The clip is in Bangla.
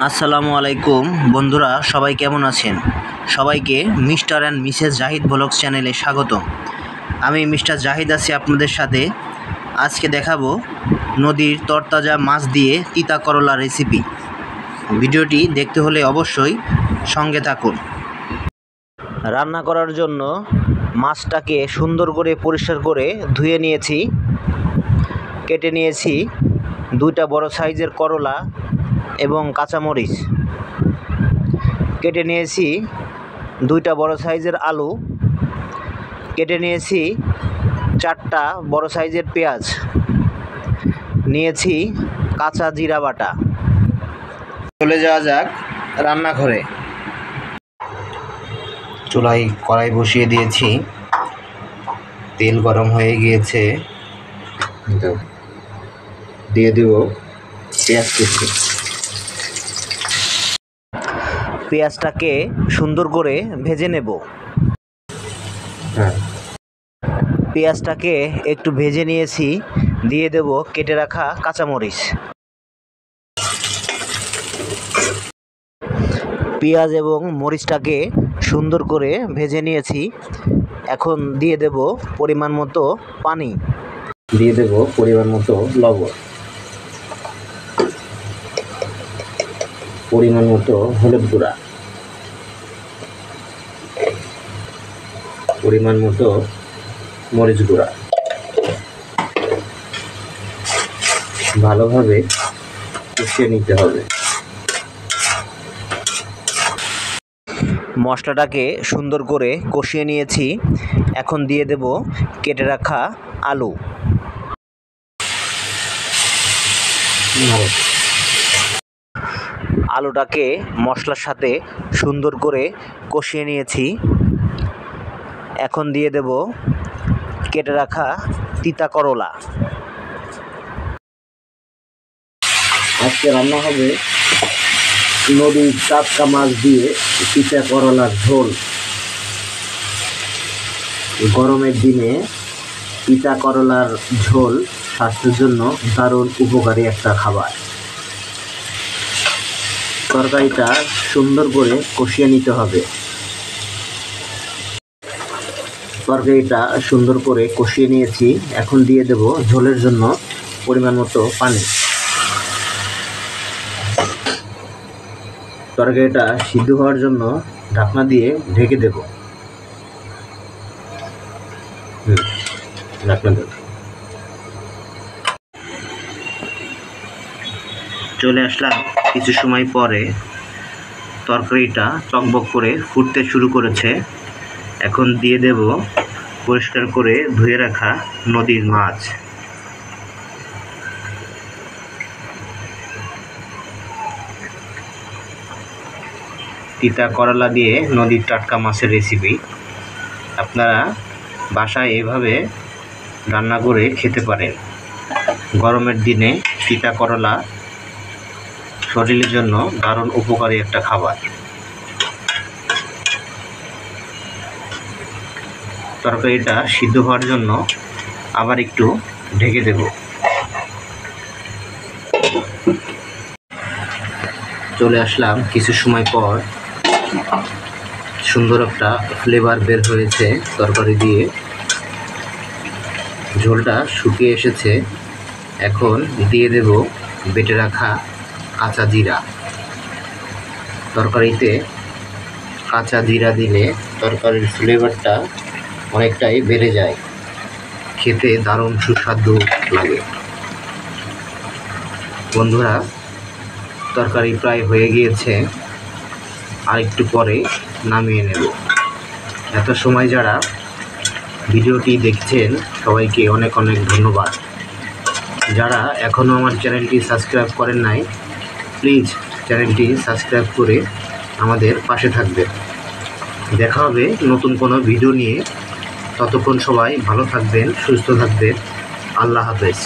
আসসালামু আলাইকুম বন্ধুরা, সবাই কেমন আছেন? সবাইকে mister and missus Zahid blogs চ্যানেলে স্বাগতম। আমি মিস্টার জাহিদ আছি আপনাদের সাথে। আজকে দেখাবো নদীর তরতাজা মাছ দিয়ে তিতা করলা রেসিপি। ভিডিওটি দেখতে হলে অবশ্যই সঙ্গে থাকুন। রান্না করার জন্য মাছটাকে সুন্দর করে পরিষ্কার করে ধুয়ে নিয়েছি। কেটে নিয়েছি 2টা বড় সাইজের করলা এবং কাঁচামরিচ। কেটে নিয়েছি 2টা বড় সাইজের আলু। কেটে নিয়েছি 4টা বড় সাইজের পেঁয়াজ। নিয়েছি কাঁচা জিরা বাটা। চলে যাওয়া যাক রান্নাঘরে। চুলায় কড়াই বসিয়ে দিয়েছি, তেল গরম হয়ে গিয়েছে। দিয়ে দেব পেঁয়াজ কুচি। পেঁয়াজটাকে সুন্দর করে ভেজে নেব। পেঁয়াজটাকে একটু ভেজে নিয়েছি। দিয়ে দেব কেটে রাখা কাঁচামরিচ। পেঁয়াজ এবং মরিচটাকে সুন্দর করে ভেজে নিয়েছি। এখন দিয়ে দেব পরিমাণ মতো পানি। দিয়ে দেব পরিমাণ মতো লবণ, পরিমাণ মতো হলুদ গুঁড়া, পরিমাণ মতো মরিচ গুঁড়া। ভালোভাবে কষিয়ে নিতে হবে। মশলাটাকে সুন্দর করে কষিয়ে নিয়েছি। এখন দিয়ে দেব কেটে রাখা আলু। আলুটাকে মশলার সাথে সুন্দর করে কষিয়ে নিয়েছি। এখন দিয়ে দেব কেটে রাখা তিতা করলা। আজকে রান্না হবে নদীর টাটকা মাছ দিয়ে তিতা করলার ঝোল। গরমের দিনে তিতা করলার ঝোল স্বাস্থ্যের জন্য দারুণ উপকারী একটা খাবার। তরকারিটা সুন্দর করে কষিয়ে নিতে হবে। তরকারিটা সুন্দর করে কষিয়ে নিয়েছি। এখন দিয়ে দেব ঝোলের জন্য পরিমাণ মতো পানি। তরকারিটা সিদ্ধ হওয়ার জন্য ঢাকনা দিয়ে ঢেকে দেব। ঢাকনা দেব। চলে আসলাম কিছু সময় পরে। তরকারিটা টকবক করে ফুটতে শুরু করেছে। এখন দিয়ে দেব পরিষ্কার করে ধুয়ে রাখা নদীর মাছ। তিতা করলা দিয়ে নদীর টাটকা মাছের রেসিপি। আপনারা বাসায় এভাবে রান্না করে খেতে পারেন। গরমের দিনে তিতা করলা শরীরের জন্য দারুণ উপকারী একটা খাবার। তরকারিটা সিদ্ধ হওয়ার জন্য আবার একটু ঢেকে দেব। চলে আসলাম কিছু সময় পর। সুন্দর একটা ফ্লেভার বের হয়েছে তরকারি দিয়ে। ঝোলটা শুকিয়ে এসেছে। এখন দিয়ে দেব বেটে রাখা কাঁচা জিরা। তরকারিতে কাঁচা জিরা দিলে তরকারির ফ্লেভারটা অনেকটাই বেড়ে যায়। খেতে দারুণ সুস্বাদু লাগে। বন্ধুরা, তরকারি প্রায় হয়ে গিয়েছে। আর একটু পরে নামিয়ে নেব। এত সময় যারা ভিডিওটি দেখছেন সবাইকে অনেক অনেক ধন্যবাদ। যারা এখনও আমার চ্যানেলটি সাবস্ক্রাইব করেন নাই, প্লিজ চ্যানেলটি সাবস্ক্রাইব করে আমাদের পাশে থাকবেন। দেখা হবে নতুন কোনো ভিডিও নিয়ে। ততক্ষণ সবাই ভালো থাকবেন, সুস্থ থাকবেন। আল্লাহ হাফেজ।